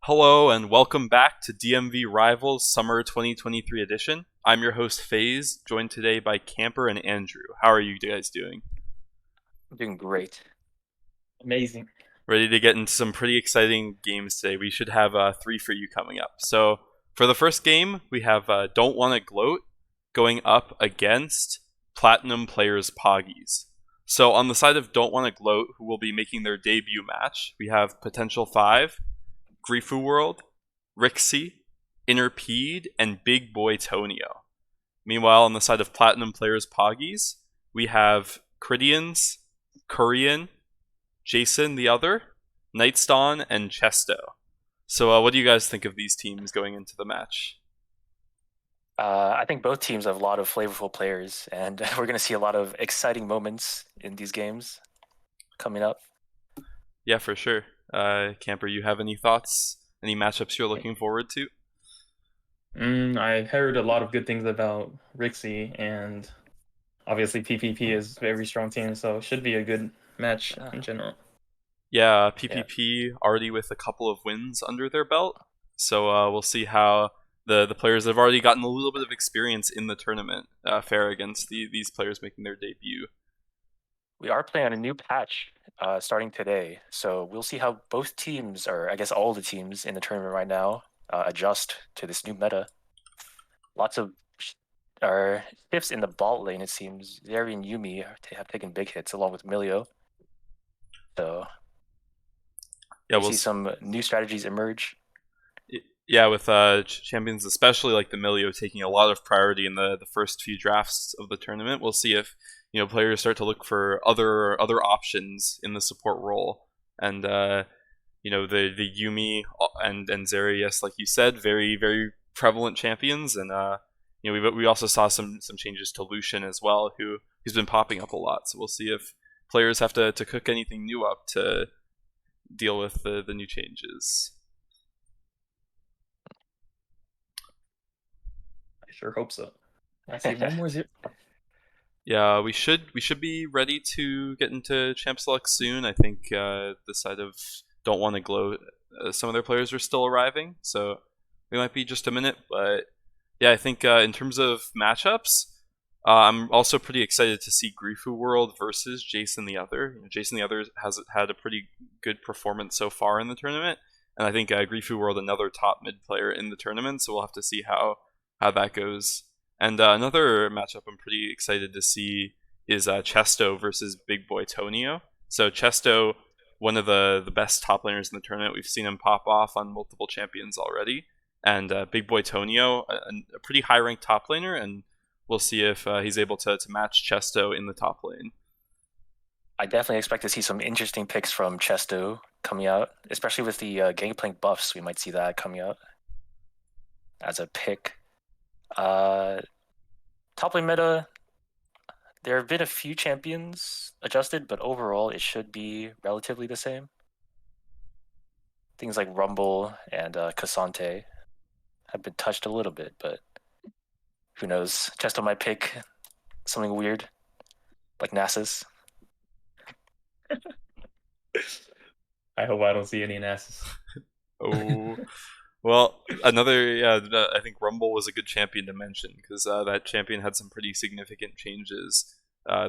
Hello and welcome back to DMV Rivals Summer 2023 edition. I'm your host FaZe, joined today by Camper and Andrew. How are you guys doing? I'm doing great. Amazing. Ready to get into some pretty exciting games today. We should have three for you coming up. So for the first game, we have Don't Wanna Gloat going up against Platinum Players Poggies. So on the side of Don't Wanna Gloat, who will be making their debut match, we have Potential 5, Grifu World, Rixie, Interpede, and Big Boy Tonio. Meanwhile, on the side of Platinum Players Poggies, we have Cridians, Kurian, Jason the Other, Nightstawn, and Chesto. So what do you guys think of these teams going into the match? I think both teams have a lot of flavorful players, and we're going to see a lot of exciting moments in these games coming up. Yeah, for sure. Camper, you have any thoughts? Any matchups you're looking forward to? I heard a lot of good things about Rixie, and obviously PPP is a very strong team, so it should be a good match in general. Yeah, PPP already with a couple of wins under their belt, so we'll see how the players that have already gotten a little bit of experience in the tournament fare against these players making their debut. We are playing on a new patch starting today, so we'll see how both teams, or I guess all the teams in the tournament right now, adjust to this new meta. Lots of shifts in the bot lane, it seems. Zeri and Yumi have taken big hits along with Milio. So yeah, we'll see some new strategies emerge. Yeah, with champions, especially like the Milio, taking a lot of priority in the first few drafts of the tournament. We'll see if players start to look for other options in the support role, and the Yumi and Zeri, yes, like you said, very very prevalent champions, and we also saw some changes to Lucian as well, who's been popping up a lot. So we'll see if players have to cook anything new up to deal with the new changes. I sure hope so. I see one more zero. Yeah, we should be ready to get into Champ Select soon. I think the side of Don't Want to Glow, some of their players are still arriving, so we might be just a minute. But yeah, I think in terms of matchups, I'm also pretty excited to see Grifu World versus Jason the Other. Jason the Other has had a pretty good performance so far in the tournament, and I think Grifu World another top mid player in the tournament. So we'll have to see how that goes. And another matchup I'm pretty excited to see is Chesto versus Big Boy Tonio. So Chesto, one of the best top laners in the tournament. We've seen him pop off on multiple champions already. And Big Boy Tonio, a pretty high-ranked top laner, and we'll see if he's able to match Chesto in the top lane. I definitely expect to see some interesting picks from Chesto coming out, especially with the Gangplank buffs. We might see that coming out as a pick. Top lane meta, there have been a few champions adjusted, but overall it should be relatively the same. Things like Rumble and Cassante have been touched a little bit, but who knows? Chesto might pick something weird, like Nasus. I hope I don't see any Nasus. Oh, well, I think Rumble was a good champion to mention because that champion had some pretty significant changes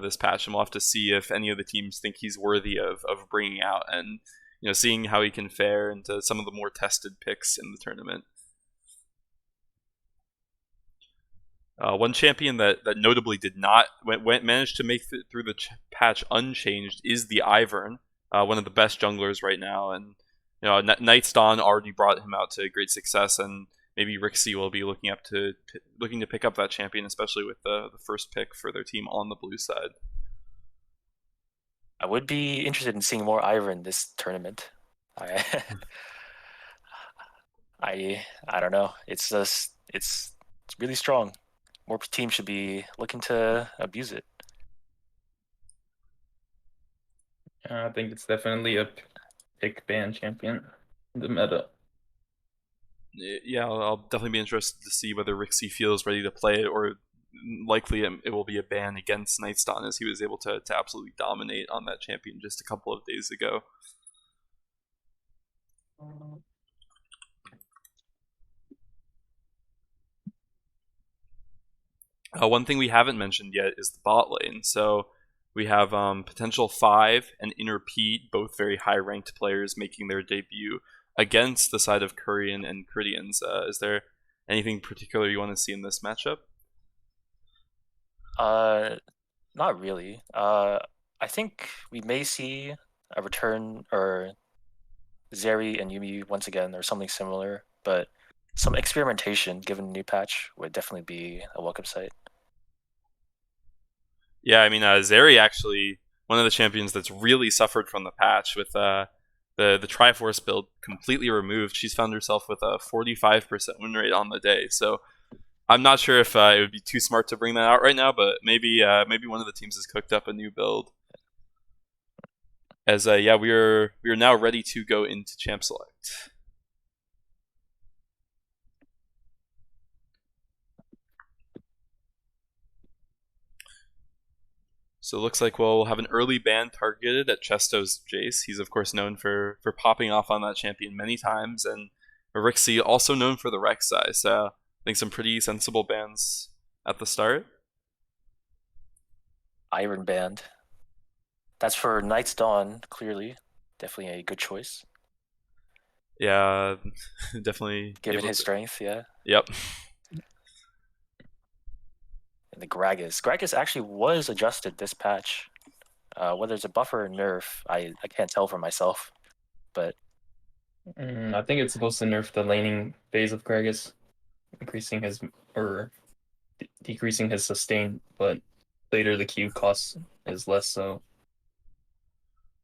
this patch, and we'll have to see if any of the teams think he's worthy of bringing out and seeing how he can fare into some of the more tested picks in the tournament. One champion that notably did not managed to make through the patch unchanged is the Ivern, one of the best junglers right now, and Night's Dawn already brought him out to great success, and maybe Rixie will be looking to pick up that champion, especially with the first pick for their team on the blue side. I would be interested in seeing more Ivern this tournament. I don't know. It's really strong. More teams should be looking to abuse it. I think it's definitely a pick ban champion in the meta. Yeah, I'll definitely be interested to see whether Rixie feels ready to play it, or likely it will be a ban against Nightstawn, as he was able to absolutely dominate on that champion just a couple of days ago. One thing we haven't mentioned yet is the bot lane. So we have potential 5 and Inner Pete, both very high ranked players, making their debut against the side of Korean and Cridians. Is there anything particular you want to see in this matchup? Not really. I think we may see a return or Zeri and Yumi once again or something similar, but some experimentation given the new patch would definitely be a welcome sight. Yeah, I mean, Zeri actually one of the champions that's really suffered from the patch with the Triforce build completely removed. She's found herself with a 45% win rate on the day. So I'm not sure if it would be too smart to bring that out right now, but maybe one of the teams has cooked up a new build. As yeah, we are now ready to go into Champ Select. So it looks like we'll have an early ban targeted at Chesto's Jace. He's of course known for popping off on that champion many times, and Rixie also known for the Rek'Sai. So I think some pretty sensible bans at the start. Iron Band. That's for Night's Dawn, clearly. Definitely a good choice. Yeah, definitely. Given his strength, yeah. Yep. And the Gragas. Gragas actually was adjusted this patch. Whether it's a buffer or nerf, I can't tell for myself. But I think it's supposed to nerf the laning phase of Gragas, increasing his or decreasing his sustain, but later the Q cost is less, so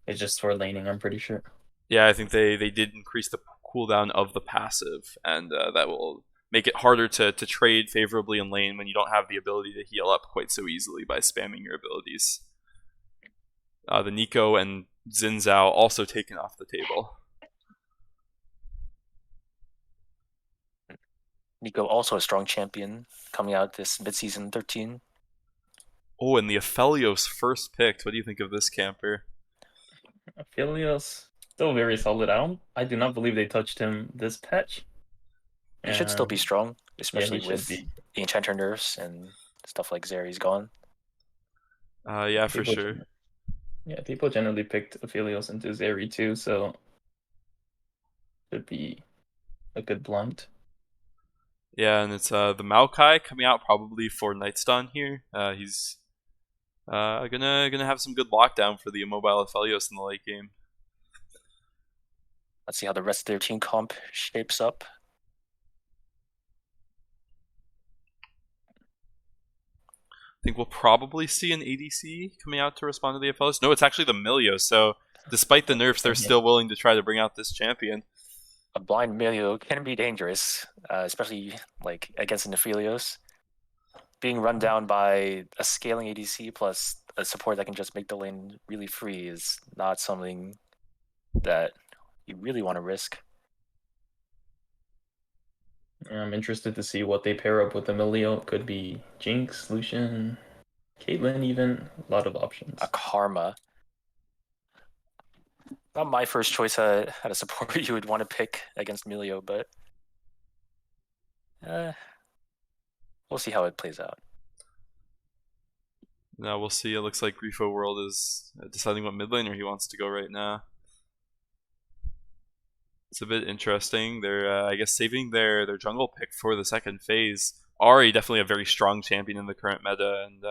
it's just for laning, I'm pretty sure. Yeah, I think they did increase the cooldown of the passive, and that will make it harder to trade favorably in lane when you don't have the ability to heal up quite so easily by spamming your abilities. The Nico and Xin Zhao also taken off the table. Nico also a strong champion coming out this mid-season 13. Oh, and the Aphelios first picked. What do you think of this camper? Aphelios still very solid. I do not believe they touched him this patch. He should still be strong, especially yeah, with the enchanter nerfs and stuff like Zeri's gone. Yeah, for sure. Yeah, people generally picked Aphelios into Zeri too, so should be a good blunt. Yeah, and it's the Maokai coming out probably for Night's Dawn here. He's gonna have some good lockdown for the immobile Aphelios in the late game. Let's see how the rest of their team comp shapes up. I think we'll probably see an ADC coming out to respond to the Aphelios. No, it's actually the Milio. So despite the nerfs, they're still willing to try to bring out this champion. A blind Milio can be dangerous, especially like against an Aphelios. Being run down by a scaling ADC plus a support that can just make the lane really free is not something that you really want to risk. I'm interested to see what they pair up with the Milio. Could be Jinx, Lucian, Caitlyn, even. A lot of options. A Karma. Not my first choice at a support you would want to pick against Milio, but we'll see how it plays out. Now we'll see. It looks like Grifo World is deciding what mid laner he wants to go right now. It's a bit interesting. They're, I guess, saving their jungle pick for the second phase. Ahri, definitely a very strong champion in the current meta, and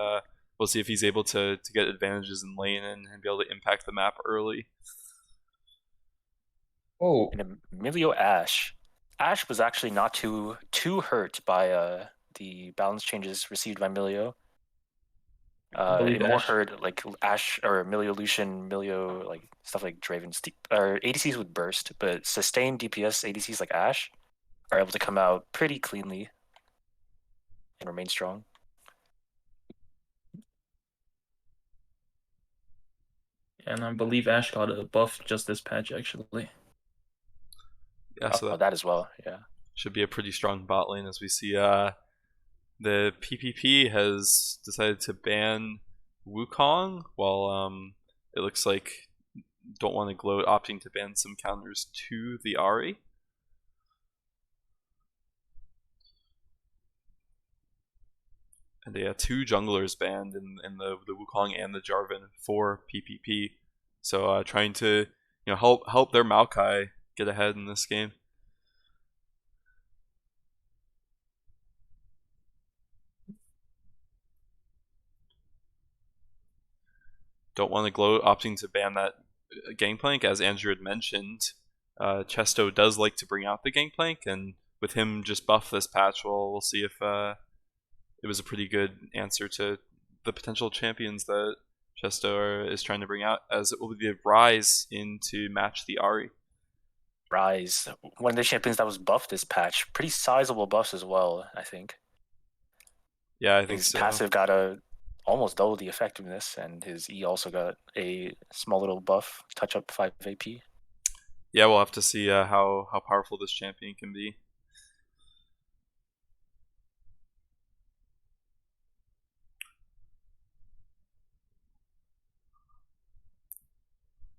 we'll see if he's able to get advantages in lane and be able to impact the map early. Oh, and Emilio Ashe. Ashe was actually not too hurt by the balance changes received by Milio. It more hurt like Ashe or Milio Lucian, Milio like stuff like Draven or ADCs with burst, but sustained DPS ADCs like Ashe are able to come out pretty cleanly and remain strong. And I believe Ashe got a buff just this patch actually. Yeah, so that as well. Yeah, should be a pretty strong bot lane as we see. The PPP has decided to ban Wukong, while it looks like Don't Want to Gloat opting to ban some counters to the Ahri. And they had 2 junglers banned in the Wukong and the Jarvan for PPP. So trying to help their Maokai get ahead in this game. Don't want to gloat, opting to ban that Gangplank, as Andrew had mentioned. Chesto does like to bring out the Gangplank, and with him just buff this patch, we'll see if it was a pretty good answer to the potential champions that Chesto is trying to bring out, as it will be the Rise in to match the Ahri. Rise, one of the champions that was buffed this patch. Pretty sizable buffs as well, I think. Yeah, I think his so. passive got almost double the effectiveness, and his E also got a small little buff, touch up 5 AP. Yeah, we'll have to see how powerful this champion can be.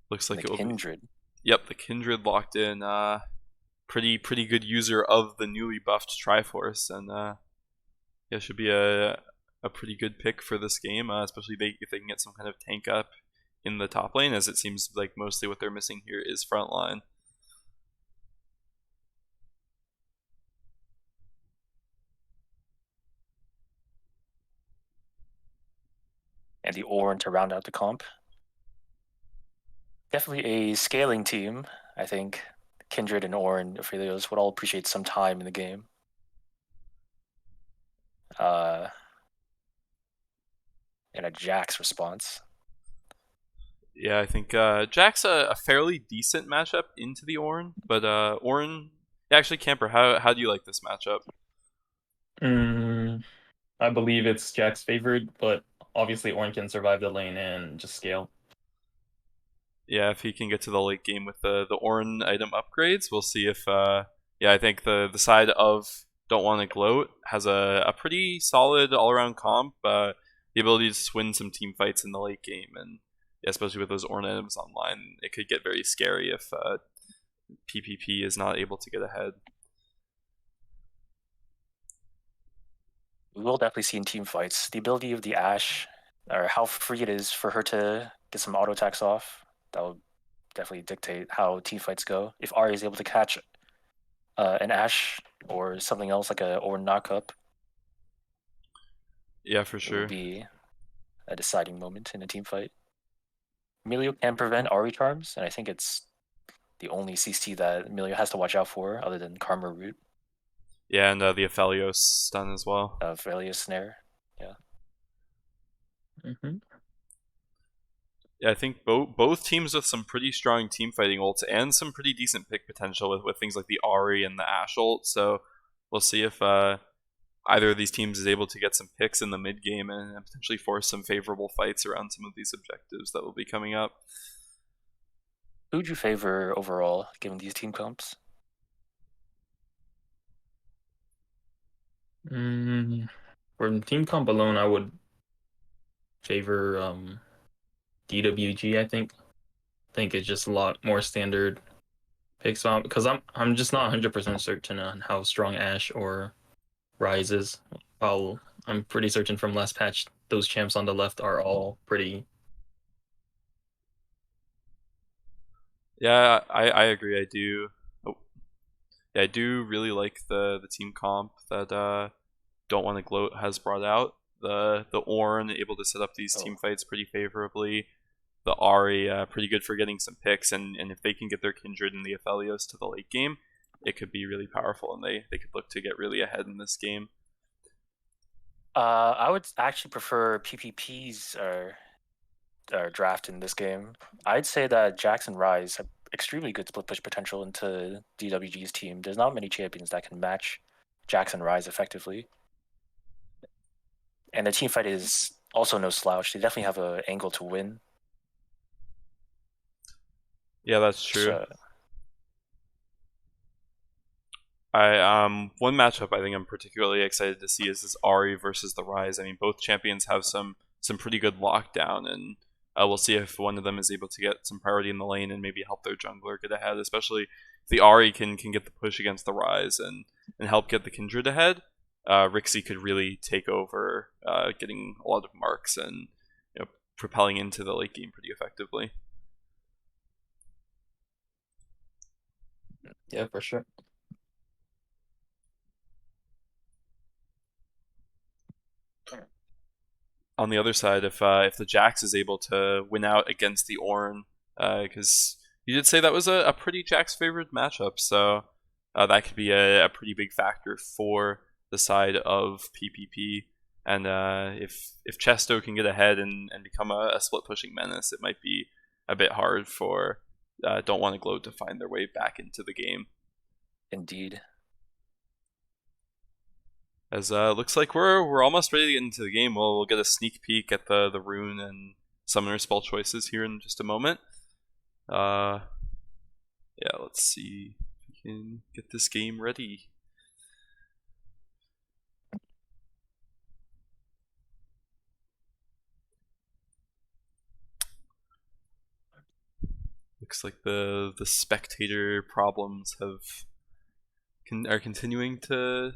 Looks like the it will Kindred. be. Yep, the Kindred locked in. Pretty good user of the newly buffed Triforce, and yeah, should be a pretty good pick for this game, especially if they can get some kind of tank up in the top lane, as it seems like mostly what they're missing here is front line. And the Ornn to round out the comp. Definitely a scaling team. I think Kindred and Ornn Aphelios would all appreciate some time in the game. And a Jax response. Yeah, I think Jack's a fairly decent matchup into the Ornn, but Ornn, actually, Camper, how do you like this matchup? I believe it's Jack's favorite, but obviously Ornn can survive the lane and just scale. Yeah, if he can get to the late game with the Ornn item upgrades, we'll see if yeah, I think the side of Don't Want to Gloat has a pretty solid all around comp, the ability to win some team fights in the late game, and yeah, especially with those Ornn items online, it could get very scary if PPP is not able to get ahead. We will definitely see in team fights the ability of the Ashe, or how free it is for her to get some auto attacks off. That will definitely dictate how team fights go. If Ahri is able to catch an Ashe or something else like a Ornn knockup, yeah, for it sure, will be a deciding moment in a team fight. Emilio can prevent Ahri charms, and I think it's the only CC that Emilio has to watch out for, other than Karma Root. Yeah, and the Aphelios stun as well. Aphelios Snare, yeah. Yeah, I think both teams with some pretty strong team fighting ults and some pretty decent pick potential with things like the Ahri and the Ashe ult. So we'll see if either of these teams is able to get some picks in the mid game and potentially force some favorable fights around some of these objectives that will be coming up. Who would you favor overall, given these team comps? For team comp alone, I would favor DWG. I think it's just a lot more standard picks on, because I'm just not 100% certain on how strong Ashe or Rise is. I'm pretty certain from last patch those champs on the left are all pretty. Yeah, I agree. I do. Oh, yeah, I do really like the team comp that Don't Want to Gloat has brought out. The Ornn able to set up these team fights pretty favorably. The Ahri pretty good for getting some picks, and if they can get their Kindred and the Aphelios to the late game, it could be really powerful, and they could look to get really ahead in this game. I would actually prefer PPP's draft in this game. I'd say that Jax and Rise have extremely good split push potential into DWG's team. There's not many champions that can match Jax and Rise effectively. And the team fight is also no slouch. They definitely have an angle to win. Yeah, that's true. So, one matchup I think I'm particularly excited to see is this Ahri versus the Rise. I mean, both champions have some pretty good lockdown, and we'll see if one of them is able to get some priority in the lane and maybe help their jungler get ahead. Especially if the Ahri can get the push against the Rise and help get the Kindred ahead. Rixie could really take over, getting a lot of marks and propelling into the late game pretty effectively. Yeah, for sure. On the other side, if the Jax is able to win out against the Ornn, because you did say that was a pretty Jax favored matchup, so that could be a pretty big factor for the side of PPP. And if Chesto can get ahead and become a split pushing menace, it might be a bit hard for Don't Want to Glow to find their way back into the game. Indeed. As looks like we're almost ready to get into the game. We'll get a sneak peek at the rune and summoner spell choices here in just a moment. Yeah, let's see if we can get this game ready. Looks like the spectator problems are continuing to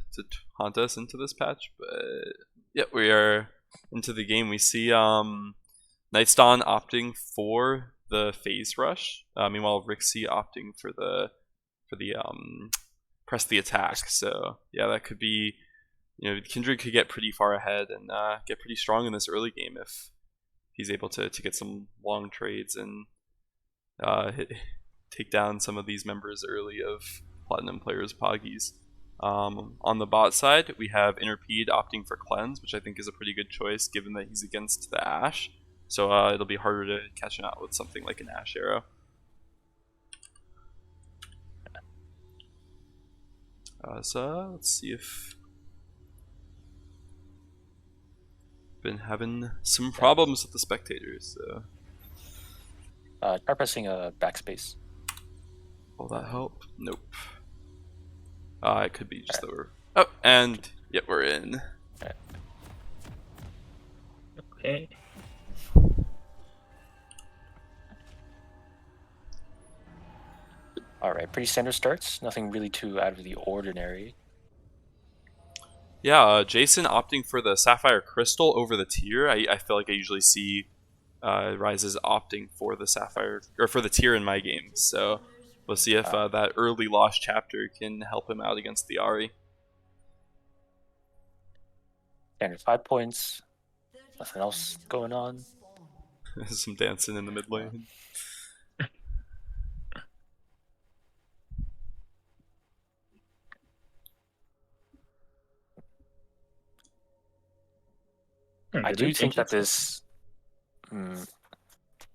haunt us into this patch, but yeah, we are into the game. We see Night's Dawn opting for the phase rush, meanwhile Rixie opting for the press the attack. So yeah, that could be, Kindred could get pretty far ahead and get pretty strong in this early game if he's able to get some long trades and take down some of these members early of Platinum players' Poggies. On the bot side, we have Interpede opting for Cleanse, which I think is a pretty good choice given that he's against the Ashe. So it'll be harder to catch him out with something like an Ashe Arrow. So let's see if been having some problems with the spectators. So. Try pressing a backspace. Will that help? Nope. It could be just that we're... Oh, and yep, we're in. Okay. Alright, pretty standard starts. Nothing really too out of the ordinary. Yeah, Jason opting for the Sapphire Crystal over the Tear. I feel like I usually see Rises opting for the Sapphire, or for the Tear in my games. So we'll see if that early lost chapter can help him out against the Ahri. Standard 5 points. Nothing else going on. Some dancing in the mid lane. I do think that this,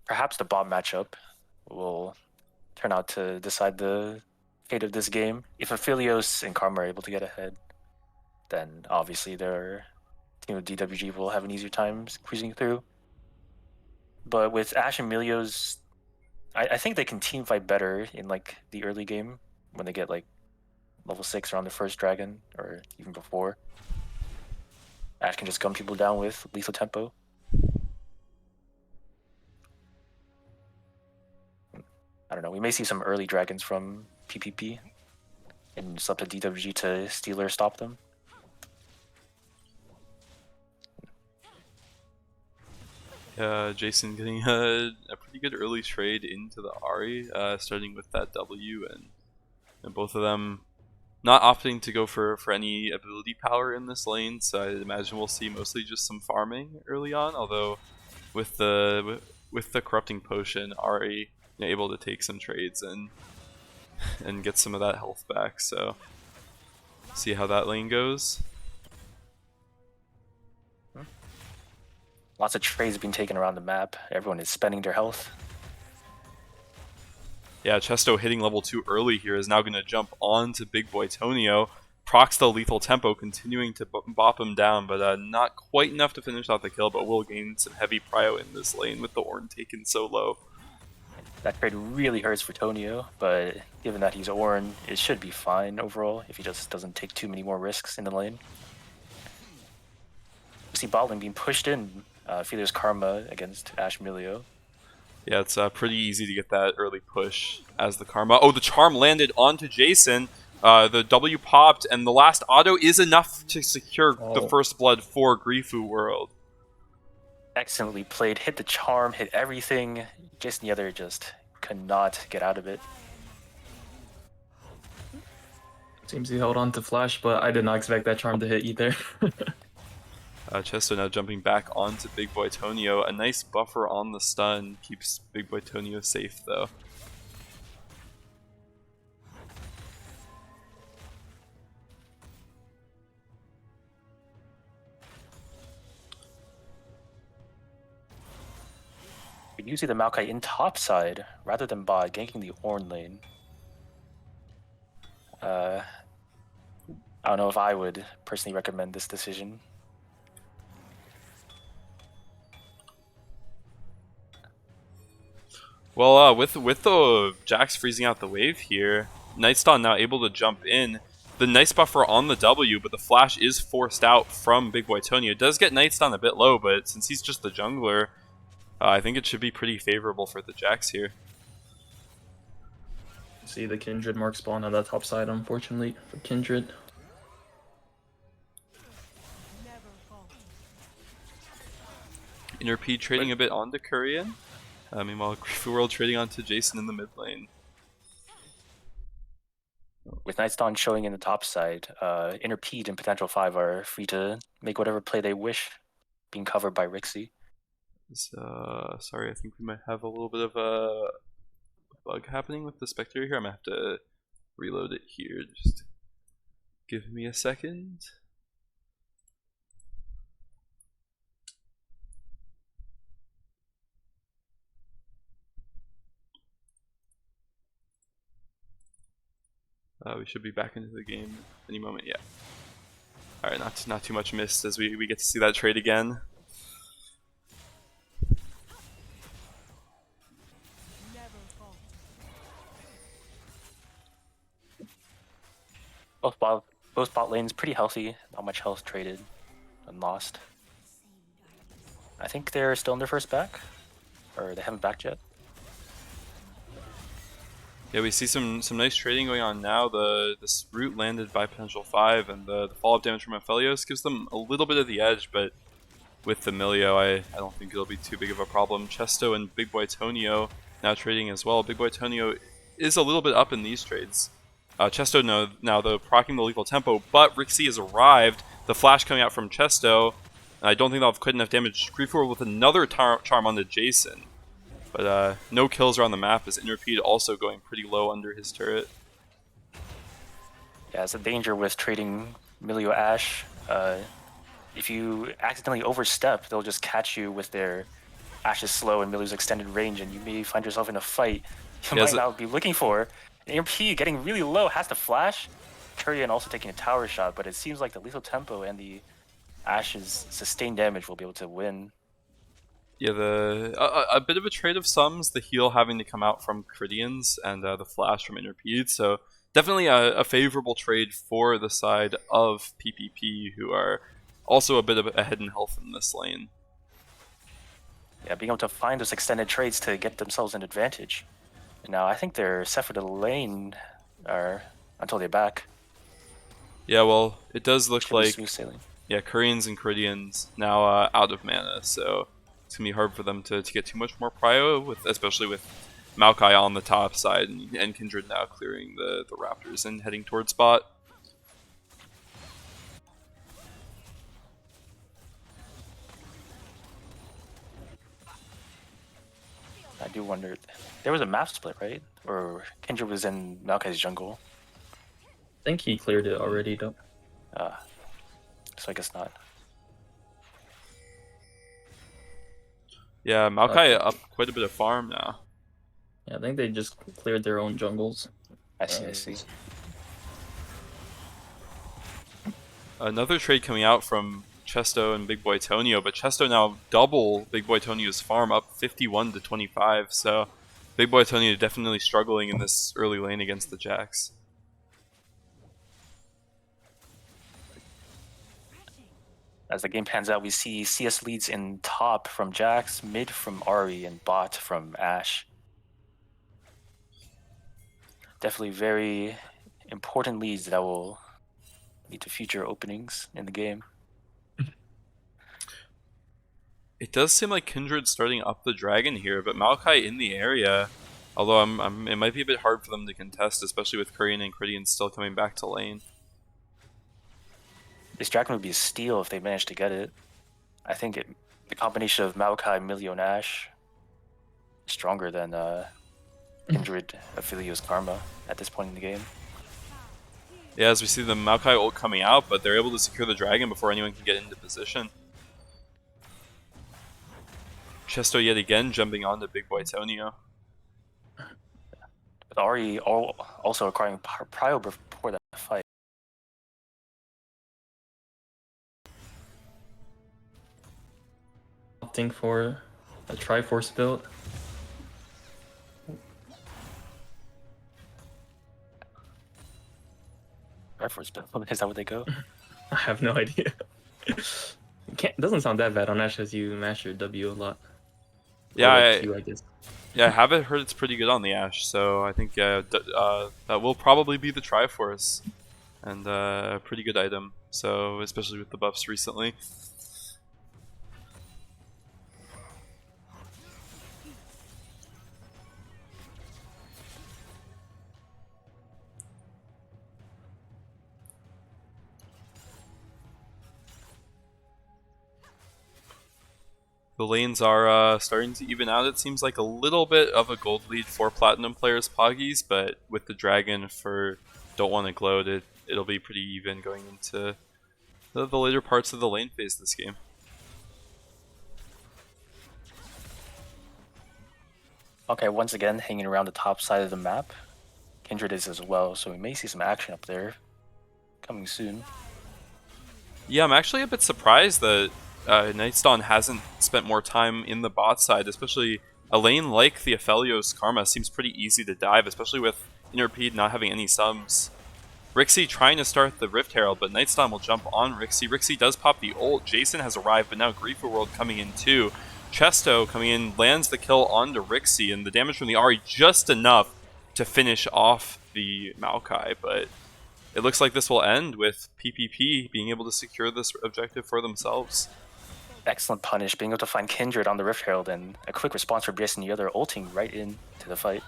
perhaps the bot matchup will turn out to decide the fate of this game. If Aphelios and Karma are able to get ahead, then obviously their team of DWG will have an easier time cruising through. But with Ashe and Milios, I think they can team fight better in like the early game when they get like level 6 around the first dragon or even before. Ashe can just gun people down with lethal tempo. I don't know, we may see some early dragons from PPP and it's up to DWG to steal or stop them. Jason getting a pretty good early trade into the Ahri, starting with that W, and both of them not opting to go for any ability power in this lane, so I imagine we'll see mostly just some farming early on, although with the Corrupting Potion, Ahri able to take some trades and get some of that health back, so see how that lane goes. Lots of trades being taken around the map. Everyone is spending their health. Yeah, Chesto hitting level 2 early here is now going to jump on to Big Boy Tonio. Procs the lethal tempo, continuing to bop him down, but not quite enough to finish off the kill, but will gain some heavy prio in this lane with the Ornn taken so low. That trade really hurts for Tonio, but given that he's Ornn, it should be fine overall if he just doesn't take too many more risks in the lane. We see bot lane being pushed in. Aphelios Karma against Ashe Milio. Yeah, it's pretty easy to get that early push as the Karma. Oh, the Charm landed onto Jason. The W popped, and the last auto is enough to secure the Oh. first blood for Grifu World. Excellently played. Hit the charm, hit everything. Jason the Other just could not get out of it. Seems he held on to Flash, but I did not expect that charm to hit either. Chesto now jumping back onto Big Boy Tonio. A nice buffer on the stun keeps Big Boy Tonio safe, though. We do see the Maokai in top side rather than bot, ganking the Ornn lane. I don't know if I would personally recommend this decision. Well, with the Jax freezing out the wave here, Nightstone now able to jump in. The nice buffer on the W, but the flash is forced out from Big Boy Tonio. It does get Nightstone a bit low, but since he's just the jungler, I think it should be pretty favorable for the Jax here. See the Kindred mark spawn on that top side, unfortunately, for Kindred. Interp trading a bit onto Korean. Meanwhile, Grifu World trading onto Jason in the mid lane. With Nightstone showing in the top side, Interpede and Potential 5 are free to make whatever play they wish, being covered by Rixie. Sorry, I think we might have a little bit of a bug happening with the Spectre here. I'm gonna have to reload it here. Just give me a second. We should be back into the game any moment. Yeah. All right, not too much missed as we get to see that trade again. Both bot lanes pretty healthy, not much health traded and lost. I think they're still in their first back, or they haven't backed yet. Yeah, we see some nice trading going on now. This root landed by Potential 5, and the follow-up damage from Aphelios gives them a little bit of the edge, but with the Milio, I don't think it'll be too big of a problem. Chesto and Big Boy Tonio now trading as well. Big Boy Tonio is a little bit up in these trades. Chesto now though proccing the lethal tempo, but Rixie has arrived. The flash coming out from Chesto, and I don't think they'll have quite enough damage. Grifu with another charm onto Jason. But no kills around the map as Interpede also going pretty low under his turret. Yeah, it's a danger with trading Milio Ashe. If you accidentally overstep, they'll just catch you with their Ashe's slow and Milio's extended range, and you may find yourself in a fight you might not be looking for. Interpede getting really low, has to flash. Kurian also taking a tower shot, but it seems like the lethal tempo and the Ashe's sustained damage will be able to win. Yeah, a bit of a trade of sums, the heal having to come out from Cridians and the flash from Interpede, so definitely a favorable trade for the side of PPP, who are also a bit of ahead in health in this lane. Yeah, being able to find those extended trades to get themselves an advantage. Now, I think they're set for the lane until they're back. Yeah, well, it does look like smooth sailing. Yeah, Koreans and Cridians now out of mana, so it's gonna be hard for them to get too much more prio, especially with Maokai on the top side and Kindred now clearing the Raptors and heading towards bot. I do wonder. There was a map split, right? Or Kindred was in Maokai's jungle. I think he cleared it already, though. So I guess not. Yeah, Maokai up quite a bit of farm now. Yeah, I think they just cleared their own jungles. I see. Another trade coming out from Chesto and Big Boy Tonio, but Chesto now double Big Boy Tonio's farm, up 51 to 25, so Big Boy Tonio definitely struggling in this early lane against the Jax. As the game pans out, we see CS leads in top from Jax, mid from Ahri, and bot from Ashe. Definitely very important leads that will lead to future openings in the game. It does seem like Kindred's starting up the dragon here, but Maokai in the area. Although it might be a bit hard for them to contest, especially with Korean and Cridian still coming back to lane. This dragon would be a steal if they managed to get it. I think the combination of Maokai, Milio, and Ash is stronger than Kindred, Aphelios, Karma at this point in the game. Yeah, as we see the Maokai ult coming out, but they're able to secure the dragon before anyone can get into position. Chesto yet again jumping onto Big Boy Tonio. With Ari also acquiring Prio before that fight. Opting for a Triforce build. Triforce build, is that what they go? I have no idea. It doesn't sound that bad on Ash as you mash your W a lot. Yeah, Q, I guess. Yeah, I haven't heard it's pretty good on the Ashe, so I think that will probably be the Triforce, and a pretty good item. So especially with the buffs recently. The lanes are starting to even out. It seems like a little bit of a gold lead for Platinum players Poggies, but with the Dragon for Don't Want to Gloat, it'll be pretty even going into the later parts of the lane phase this game. Okay, once again, hanging around the top side of the map. Kindred is as well, so we may see some action up there coming soon. Yeah, I'm actually a bit surprised that Nightstone hasn't spent more time in the bot side, especially a lane like the Aphelios Karma seems pretty easy to dive, especially with Interpede not having any subs. Rixie trying to start the Rift Herald, but Nightstone will jump on Rixie. Rixie does pop the ult. Jason has arrived, but now Griefer World coming in too. Chesto coming in, lands the kill onto Rixie, and the damage from the Ahri just enough to finish off the Maokai, but it looks like this will end with PPP being able to secure this objective for themselves. Excellent punish, being able to find Kindred on the Rift Herald, and a quick response from Jason the other ulting right into the fight.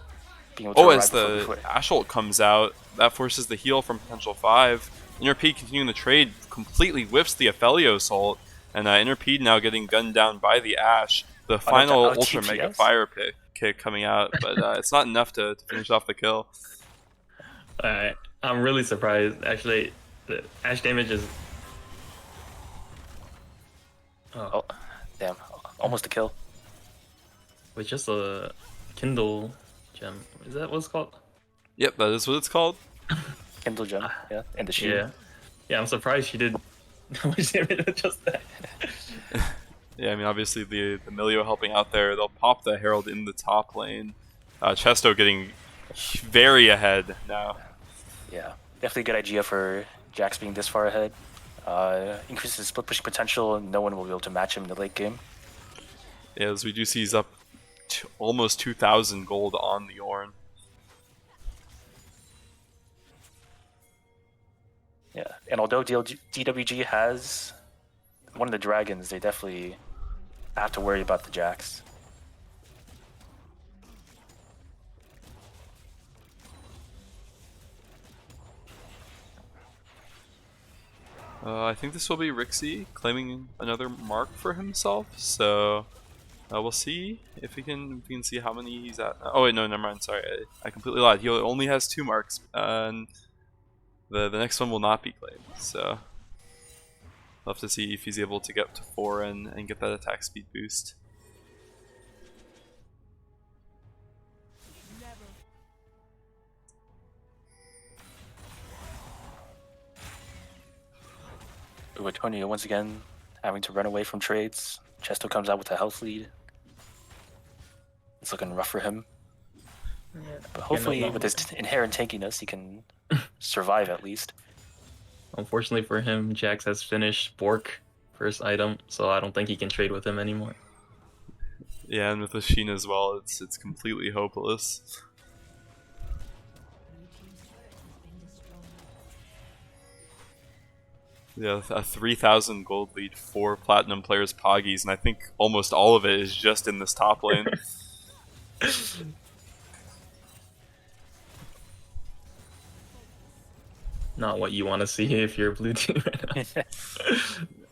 Being able to as the Ashe ult comes out, that forces the heal from potential 5. Interpede continuing the trade completely whiffs the Aphelios ult, and Interpede now getting gunned down by the Ashe. The final Ultra Mega Fire kick coming out, but it's not enough to finish off the kill. I'm really surprised. Actually, the Ashe damage is... Oh, damn. Almost a kill. With just a Kindle gem. Is that what it's called? Yep, that is what it's called. Kindle gem, yeah. And the shield. Yeah, I'm surprised she did much damage with just that. Yeah, I mean, obviously the Milio helping out there. They'll pop the Herald in the top lane. Chesto getting very ahead now. Yeah, definitely a good idea for Jax being this far ahead. Increases his split pushing potential, and no one will be able to match him in the late game. Yeah, as we do see he's up to almost 2,000 gold on the Ornn. Yeah, and although DWG has one of the dragons, they definitely have to worry about the Jax. I think this will be Rixie claiming another mark for himself, so we'll see if we can see how many he's at. Oh wait, no, never mind. Sorry, I completely lied. He only has 2 marks, and the next one will not be claimed. So we'll have to see if he's able to get up to 4 and get that attack speed boost. Tonio once again having to run away from trades. Chesto comes out with a health lead. It's looking rough for him. Yeah, but hopefully with his inherent tankiness, he can survive at least. Unfortunately for him, Jax has finished Bork first item, so I don't think he can trade with him anymore. Yeah, and with the Sheen as well, it's completely hopeless. Yeah, a 3,000 gold lead for Platinum players Poggies, and I think almost all of it is just in this top lane. Not what you want to see if you're a blue team right now.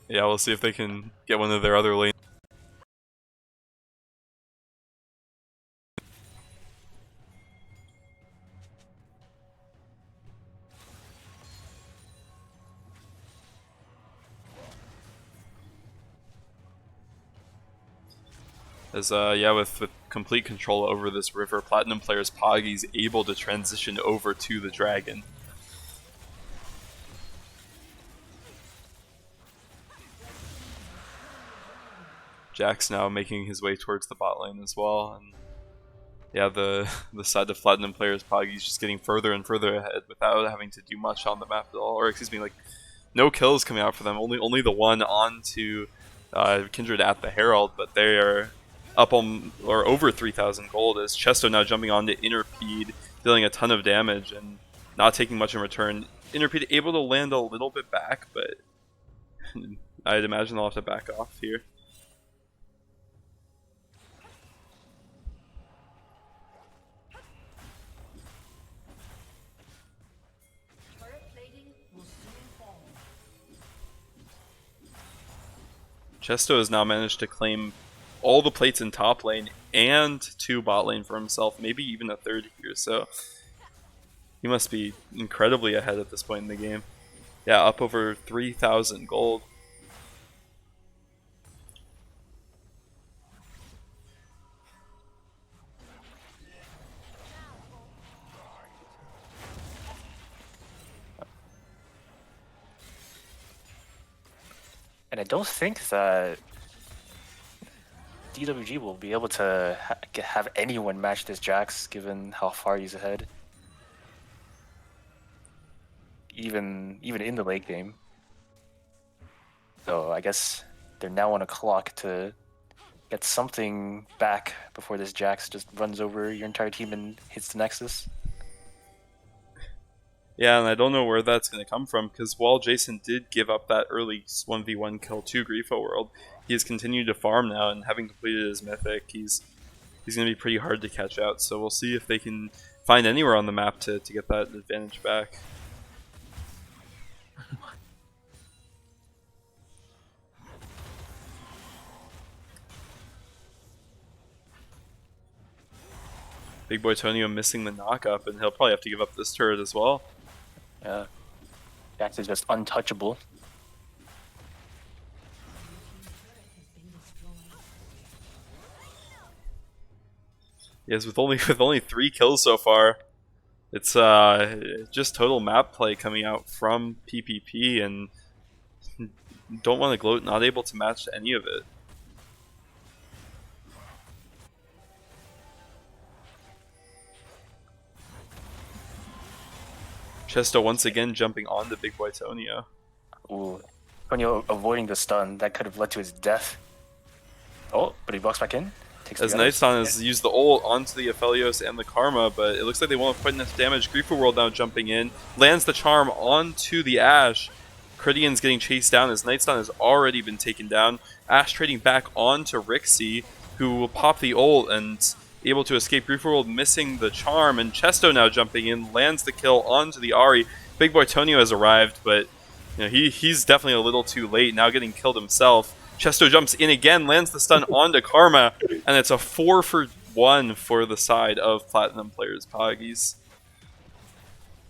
Yeah, we'll see if they can get one of their other lanes. As yeah, with complete control over this river, Platinum players Poggies able to transition over to the dragon. Jack's now making his way towards the bot lane as well, and yeah, the side of Platinum players Poggies just getting further and further ahead without having to do much on the map at all, or excuse me, like no kills coming out for them. Only the one onto Kindred at the Herald, but they are up on or over 3,000 gold as Chesto now jumping onto Interpede, dealing a ton of damage and not taking much in return. Interpede able to land a little bit back, but I'd imagine they'll have to back off here. Chesto has now managed to claim all the plates in top lane and 2 bot lane for himself, maybe even a 3rd here, so he must be incredibly ahead at this point in the game. Yeah, up over 3,000 gold. And I don't think that DWG will be able to have anyone match this Jax, given how far he's ahead. Even in the late game. So I guess they're now on a clock to get something back before this Jax just runs over your entire team and hits the Nexus. Yeah, and I don't know where that's going to come from, because while Jason did give up that early 1v1 kill to Grifo World, he has continued to farm now, and having completed his mythic, he's going to be pretty hard to catch out, so we'll see if they can find anywhere on the map to get that advantage back. Big Boy Tonio missing the knock-up, and he'll probably have to give up this turret as well. Yeah. Jax is just untouchable. Yes, with only 3 kills so far, it's just total map play coming out from PPP, and don't want to gloat, not able to match any of it. Chesto once again jumping on the Big Boy Tonio. Ooh. Tonio avoiding the stun, that could have led to his death. Oh, but he walks back in. As Nightstone has used the ult onto the Aphelios and the Karma, but it looks like they won't have quite enough damage. Grifo World now jumping in, lands the charm onto the Ashe. Cridian's getting chased down as Nightstone has already been taken down. Ashe trading back onto Rixie, who will pop the ult and able to escape. Grifo World missing the charm, and Chesto now jumping in, lands the kill onto the Ahri. Big Boy Tonio has arrived, but you know, he's definitely a little too late, now getting killed himself. Chesto jumps in again, lands the stun onto Karma, and it's a 4-for-1 for the side of Platinum players Poggies.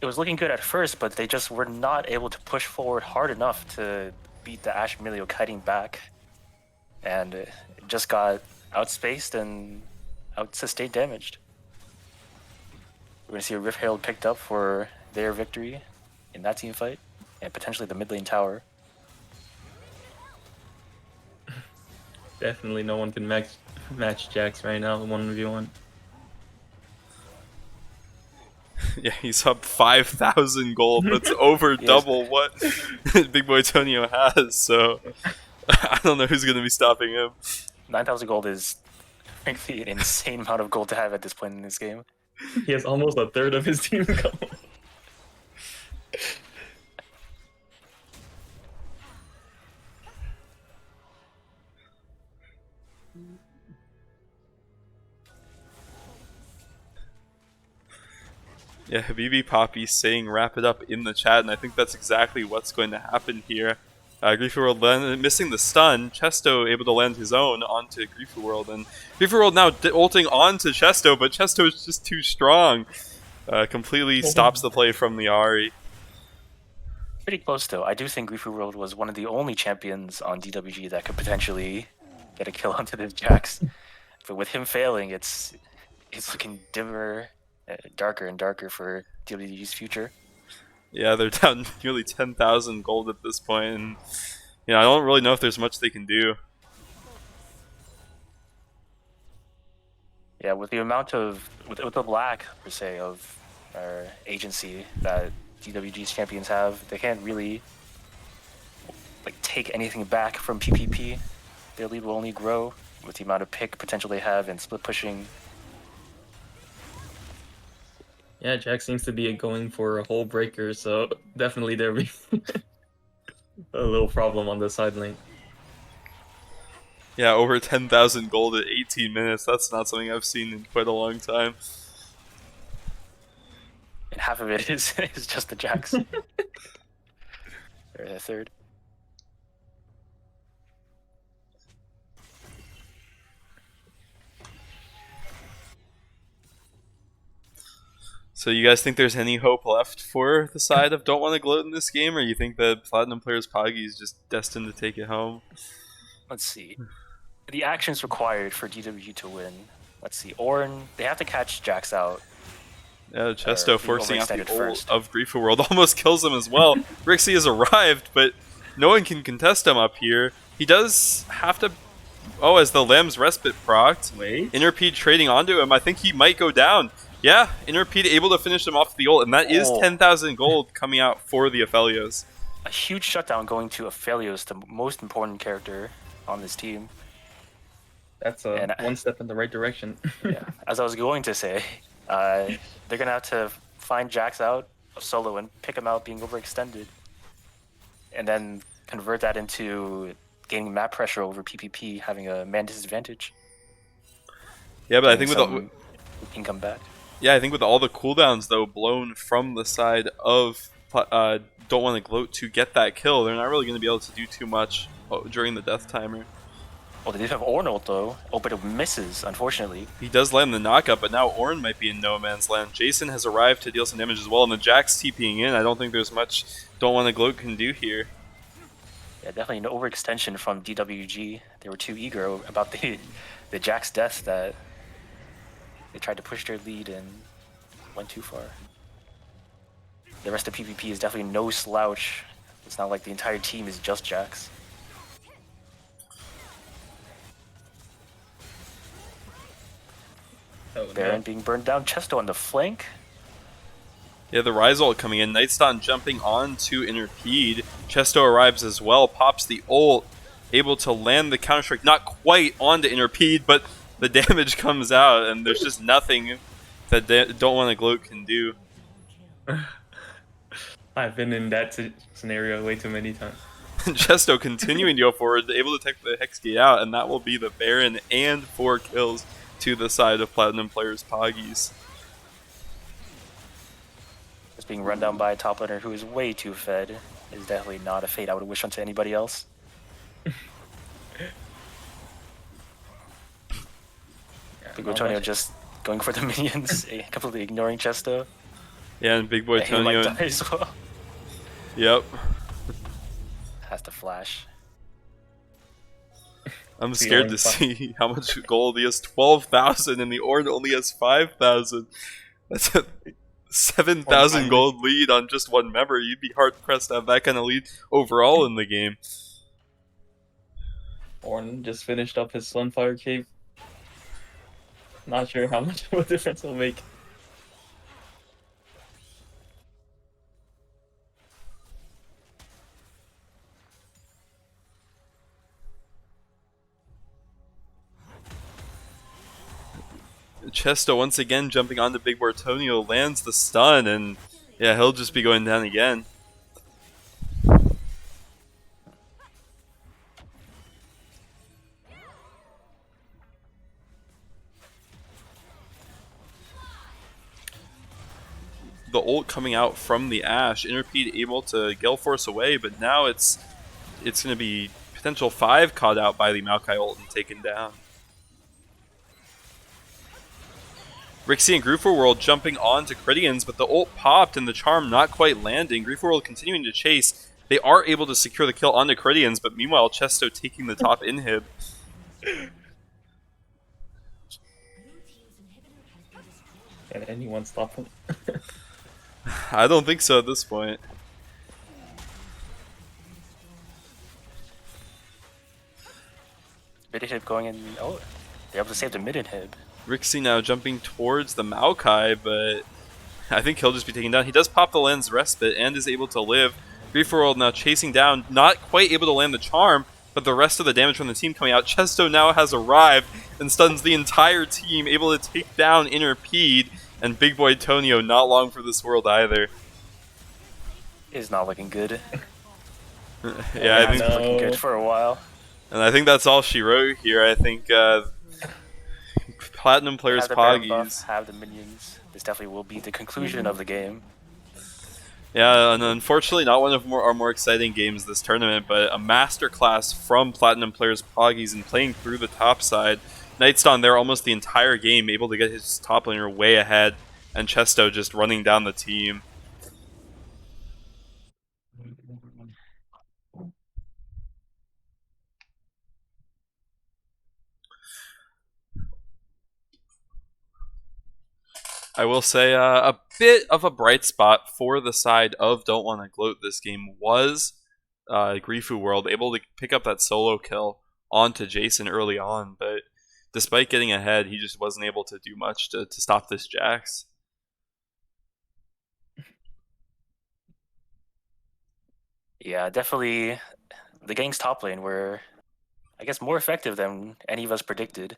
It was looking good at first, but they just were not able to push forward hard enough to beat the Ashe Emilio kiting back. And it just got outspaced and out-sustained damaged. We're going to see a Rift Herald picked up for their victory in that team fight, and potentially the mid lane tower. Definitely no one can match Jax right now, 1v1. Yeah, he's up 5,000 gold. That's over double what Big Boy Tonio has, so I don't know who's going to be stopping him. 9,000 gold is frankly an insane amount of gold to have at this point in this game. He has almost a third of his team gold. Yeah, Habibi Poppy saying wrap it up in the chat, and I think that's exactly what's going to happen here. Griefy World missing the stun, Chesto able to land his own onto Griefy World, and Griefy World now ulting onto Chesto, but Chesto is just too strong. Completely stops the play from the Ahri. Pretty close though. I do think Griefy World was one of the only champions on DWG that could potentially get a kill onto the Jax. But with him failing, it's looking dimmer, darker and darker for DWG's future. Yeah, they're down nearly 10,000 gold at this point, and I don't really know if there's much they can do. Yeah, with the amount of with the lack per se of agency that DWG's champions have, they can't really like take anything back from PPP. Their lead will only grow with the amount of pick potential they have and split pushing. Yeah, Jack seems to be going for a whole breaker, so definitely there'll be a little problem on the side lane. Yeah, over 10,000 gold at 18 minutes. That's not something I've seen in quite a long time. And half of it is just the Jax. Or the third. So you guys think there's any hope left for the side of Don't Want to Gloat in this game, or you think that Platinum Players Poggy is just destined to take it home? Let's see. The actions required for DWG to win. Let's see. Ornn, they have to catch Jax out. Yeah, Chesto forcing out the ult first. of Griefy World almost kills him as well. Rixie has arrived, but no one can contest him up here. He does have to... Oh, as the Lamb's Respite procced. Wait. Interpede trading onto him. I think he might go down. Yeah, Interpede able to finish him off the ult, and that is 10,000 gold coming out for the Aphelios. A huge shutdown going to Aphelios, the most important character on this team. That's one step in the right direction. Yeah, as I was going to say, they're going to have to find Jax out of solo and pick him out being overextended. And then convert that into gaining map pressure over PPP, having a man disadvantage. Yeah, but I think we can come back. Yeah, I think with all the cooldowns, though, blown from the side of Don't Want to Gloat to get that kill, they're not really going to be able to do too much during the death timer. Well, they do have Ornn ult, though. Oh, but it misses, unfortunately. He does land the knockup, but now Ornn might be in no man's land. Jason has arrived to deal some damage as well, and the Jax TPing in. I don't think there's much Don't Want to Gloat can do here. Yeah, definitely no overextension from DWG. They were too eager about the Jax death that they tried to push their lead and went too far. The rest of PPP is definitely no slouch. It's not like the entire team is just Jax. Oh, Baron being burned down. Chesto on the flank. Yeah, the Rise ult coming in. Nightstone jumping on to Interpede. Chesto arrives as well, pops the ult, able to land the Counter-Strike, not quite onto Interpede, but the damage comes out, and there's just nothing that Don't Want to Gloat can do. I've been in that scenario way too many times. Chesto continuing to go forward, able to take the Hex Gate out, and that will be the Baron and 4 kills to the side of Platinum Players Poggies. Just being run down by a top laner who is way too fed is definitely not a fate I would wish onto anybody else. Big Boy Tonio just going for the minions, completely ignoring Chesto. Yeah, and Big Boy He might Tonio. die as well. Yep. Has to flash. I'm scared to see how much gold he has. 12,000, and the Ornn only has 5,000. That's a 7,000 gold lead on just one member. You'd be hard pressed to have that kind of lead overall in the game. Ornn just finished up his Sunfire Cape. Not sure how much of a difference it'll make. Chesto once again jumping onto Big Bartonio, lands the stun, and yeah, he'll just be going down again. the ult coming out from the Ashe. Interpede able to Gale Force away, but now it's going to be potential 5 caught out by the Maokai ult and taken down. Rixie and Groofer World jumping on to Cridians, but the ult popped and the charm not quite landing. Groofer World continuing to chase. They are able to secure the kill onto Cridians, but meanwhile Chesto taking the top inhib. Can anyone stop him? I don't think so at this point. Mid inhib going in. Oh, they're able to save the mid inhib. Rixie now jumping towards the Maokai, but I think he'll just be taken down. He does pop the Lens Respite and is able to live. Griefer World now chasing down, not quite able to land the charm, but the rest of the damage from the team coming out. Chesto now has arrived and stuns the entire team, able to take down Interpede, and Big Boy Tonio not long for this world either. Is not looking good. Yeah, I think, looking good for a while. and I think that's all she wrote here. I think Platinum players Have the Baron buff, Poggies. have the minions. This definitely will be the conclusion of the game. Yeah, and unfortunately not one of our more exciting games this tournament, but a masterclass from Platinum players Poggies and playing through the top side. Nightstone there almost the entire game, able to get his top laner way ahead, and Chesto just running down the team. I will say a bit of a bright spot for the side of Don't Wanna Gloat this game was Grifu World, able to pick up that solo kill onto Jason early on, but despite getting ahead, he just wasn't able to do much to stop this Jax. Yeah, definitely the gang's top lane were, I guess, more effective than any of us predicted.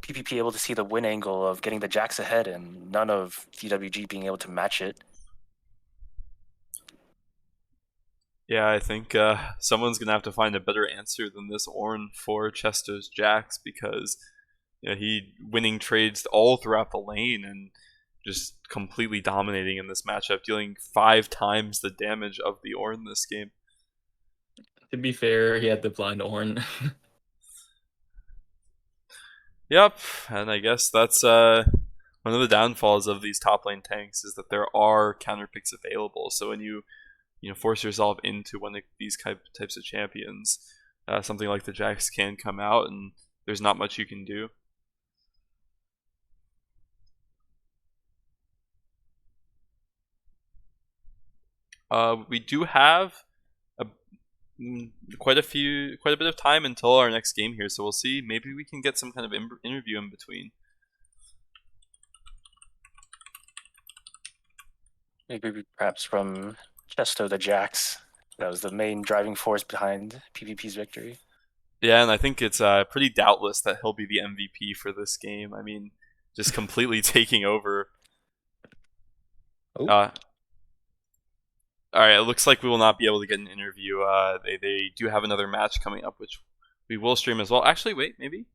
PPP able to see the win angle of getting the Jax ahead and none of DWG being able to match it. Yeah, I think someone's going to have to find a better answer than this Ornn for Chesto's Jax, because he winning trades all throughout the lane and just completely dominating in this matchup, dealing 5 times the damage of the Ornn this game. To be fair, he had the blind Ornn. Yep, and I guess that's one of the downfalls of these top lane tanks is that there are counter picks available. So when you force yourself into one of these types of champions, something like the Jax can come out, and there's not much you can do. We do have quite a bit of time until our next game here, so we'll see. Maybe we can get some kind of interview in between. Maybe perhaps from Chesto the Jax. That was the main driving force behind PPP's victory. Yeah, and I think it's pretty doubtless that he'll be the MVP for this game. I mean, just completely taking over. Oh. Alright, it looks like we will not be able to get an interview. They do have another match coming up, which we will stream as well. Actually, wait, maybe?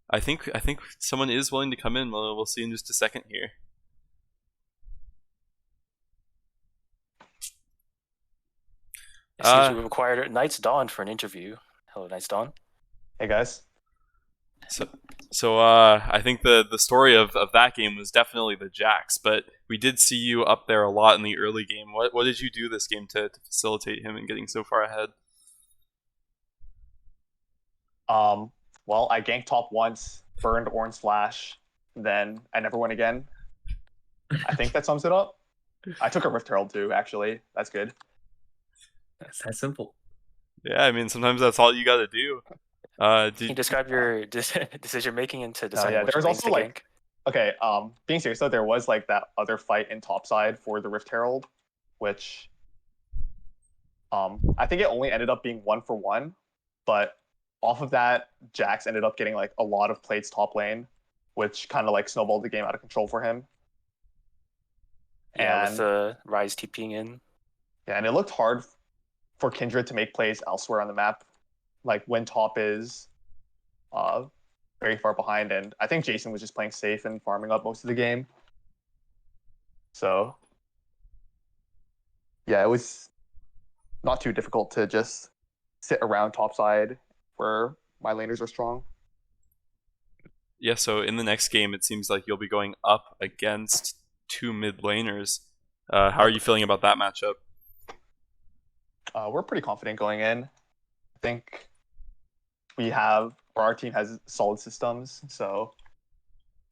I think someone is willing to come in. We'll see in just a second here. It seems we required Knight's Dawn for an interview. Hello, Knight's Dawn. Hey guys. So I think the story of that game was definitely the Jax, but we did see you up there a lot in the early game. What did you do this game to facilitate him in getting so far ahead? Well, I ganked top once, burned Ornn's Flash, then I never went again. I think that sums it up. I took a Rift Herald too, actually. That's good. That's that simple. Yeah, I mean, sometimes that's all you got to do. Can you describe your decision making into deciding yeah, which there was lanes also to like, gank? okay, being serious though, there was like that other fight in topside for the Rift Herald, which I think it only ended up being 1-for-1, but off of that, Jax ended up getting like a lot of plates top lane, which kind of like snowballed the game out of control for him. Yeah, And with the Rise TPing in. yeah, and it looked hard for Kindred to make plays elsewhere on the map, like when top is very far behind, and I think Jason was just playing safe and farming up most of the game. So yeah, it was not too difficult to just sit around topside where my laners are strong. Yeah, so in the next game, it seems like you'll be going up against two mid laners. How are you feeling about that matchup? We're pretty confident going in. I think our team has solid systems, so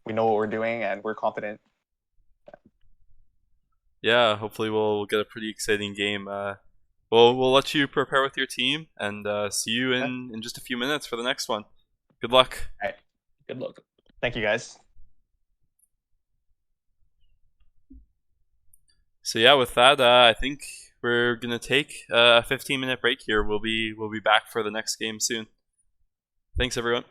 we know what we're doing and we're confident. Yeah, hopefully we'll get a pretty exciting game. We'll let you prepare with your team and see you in just a few minutes for the next one. Good luck. All right. Good luck. Thank you, guys. So yeah, with that, I think we're gonna take a 15-minute break here. We'll be back for the next game soon. Thanks, everyone.